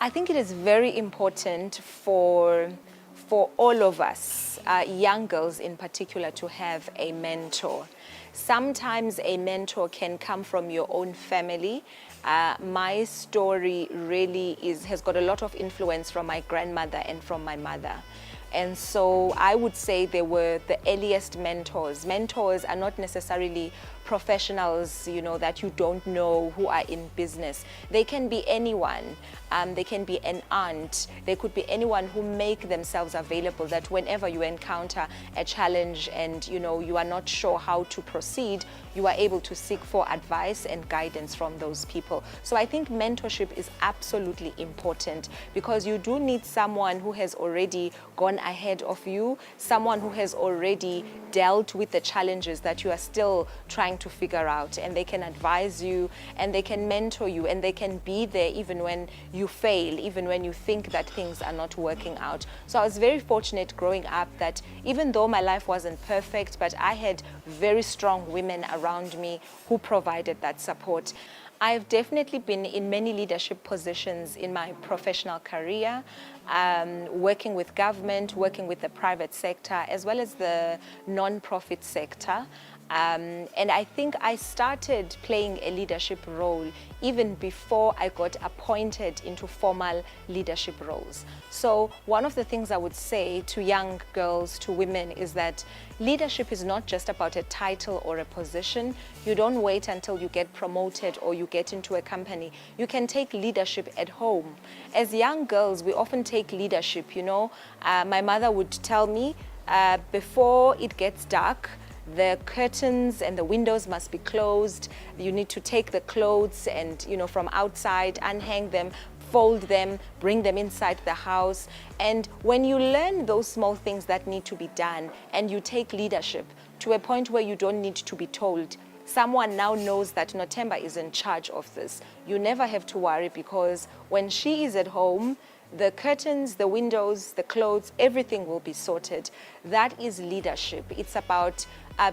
I think it is very important for all of us, young girls in particular, to have a mentor. Sometimes a mentor can come from your own family. My story really has got a lot of influence from my grandmother and from my mother. And so I would say they were the earliest mentors. Mentors are not necessarily professionals, that you don't know who are in business. They can be anyone. They can be an aunt. They could be anyone who make themselves available, that whenever you encounter a challenge and you are not sure how to proceed, you are able to seek for advice and guidance from those people. So I think mentorship is absolutely important, because you do need someone who has already gone ahead of you, someone who has already dealt with the challenges that you are still trying to figure out, and they can advise you and they can mentor you and they can be there even when you fail, even when you think that things are not working out. So I was very fortunate growing up that even though my life wasn't perfect, but I had very strong women around me who provided that support. I've definitely been in many leadership positions in my professional career, working with government, working with the private sector, as well as the non-profit sector. And I think I started playing a leadership role even before I got appointed into formal leadership roles. So one of the things I would say to young girls, to women, is that leadership is not just about a title or a position. You don't wait until you get promoted or you get into a company. You can take leadership at home. As young girls, we often take leadership, My mother would tell me, before it gets dark, the curtains and the windows must be closed. You need to take the clothes and, from outside, unhang them, fold them, bring them inside the house. And when you learn those small things that need to be done and you take leadership to a point where you don't need to be told, someone now knows that Nothemba is in charge of this. You never have to worry, because when she is at home, the curtains, the windows, the clothes, everything will be sorted. That is leadership. It's about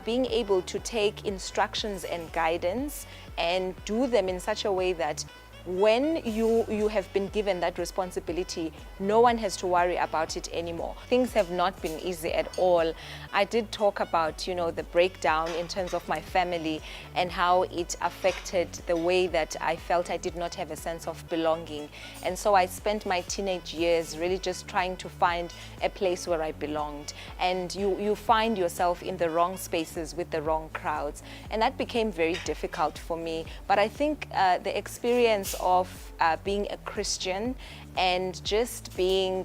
being able to take instructions and guidance and do them in such a way that when you have been given that responsibility, no one has to worry about it anymore. Things have not been easy at all. I did talk about, the breakdown in terms of my family and how it affected the way that I felt I did not have a sense of belonging. And so I spent my teenage years really just trying to find a place where I belonged. And you find yourself in the wrong spaces with the wrong crowds. And that became very difficult for me. But I think the experience of being a Christian and just being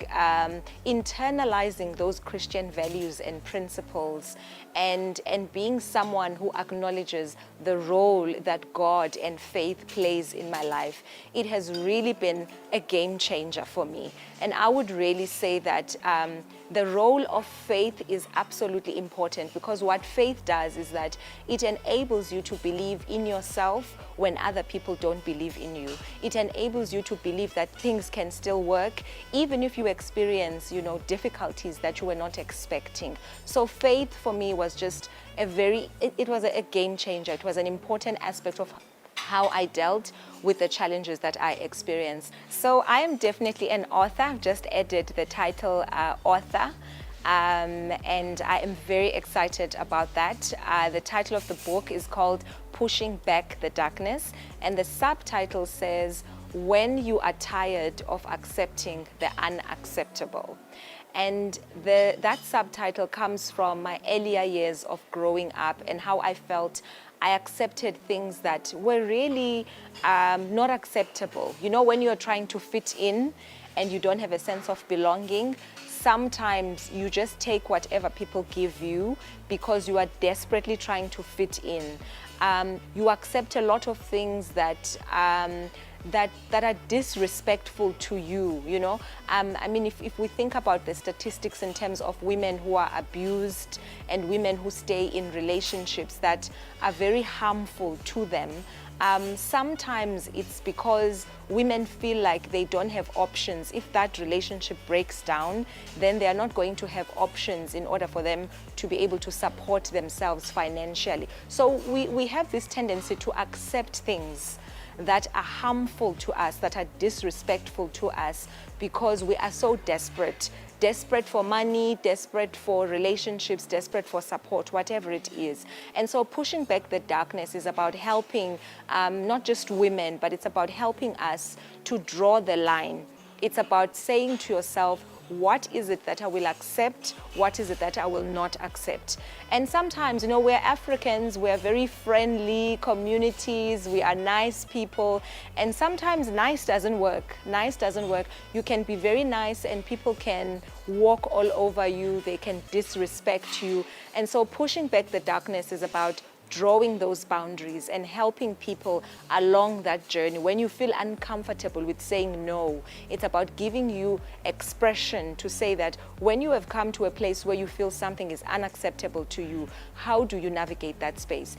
internalizing those Christian values and principles, and being someone who acknowledges the role that God and faith plays in my life, it has really been a game changer for me. And I would really say that the role of faith is absolutely important, because what faith does is that it enables you to believe in yourself when other people don't believe in you. It enables you to believe that things can still work, even if you experience, difficulties that you were not expecting. So faith for me was just it was a game changer. It was an important aspect of how I dealt with the challenges that I experienced. So I am definitely an author. I've just added the title author. And I am very excited about that. The title of the book is called Pushing Back the Darkness, and the subtitle says, When You Are Tired of Accepting the Unacceptable. And that subtitle comes from my earlier years of growing up and how I felt I accepted things that were really not acceptable. When you're trying to fit in and you don't have a sense of belonging, sometimes you just take whatever people give you because you are desperately trying to fit in. You accept a lot of things that are disrespectful to you, if we think about the statistics in terms of women who are abused and women who stay in relationships that are very harmful to them, sometimes it's because women feel like they don't have options. If that relationship breaks down, then they are not going to have options in order for them to be able to support themselves financially. So we have this tendency to accept things that are harmful to us, that are disrespectful to us, because we are so desperate for money, desperate for relationships, desperate for support, whatever it is. And so pushing back the darkness is about helping not just women, but it's about helping us to draw the line. It's about saying to yourself, what is it that I will accept? What is it that I will not accept? And sometimes, you know, we're Africans, we're very friendly communities, we are nice people, and sometimes nice doesn't work. Nice doesn't work. You can be very nice and people can walk all over you, they can disrespect you. And so pushing back the darkness is about drawing those boundaries and helping people along that journey. When you feel uncomfortable with saying no, it's about giving you expression to say that when you have come to a place where you feel something is unacceptable to you, how do you navigate that space?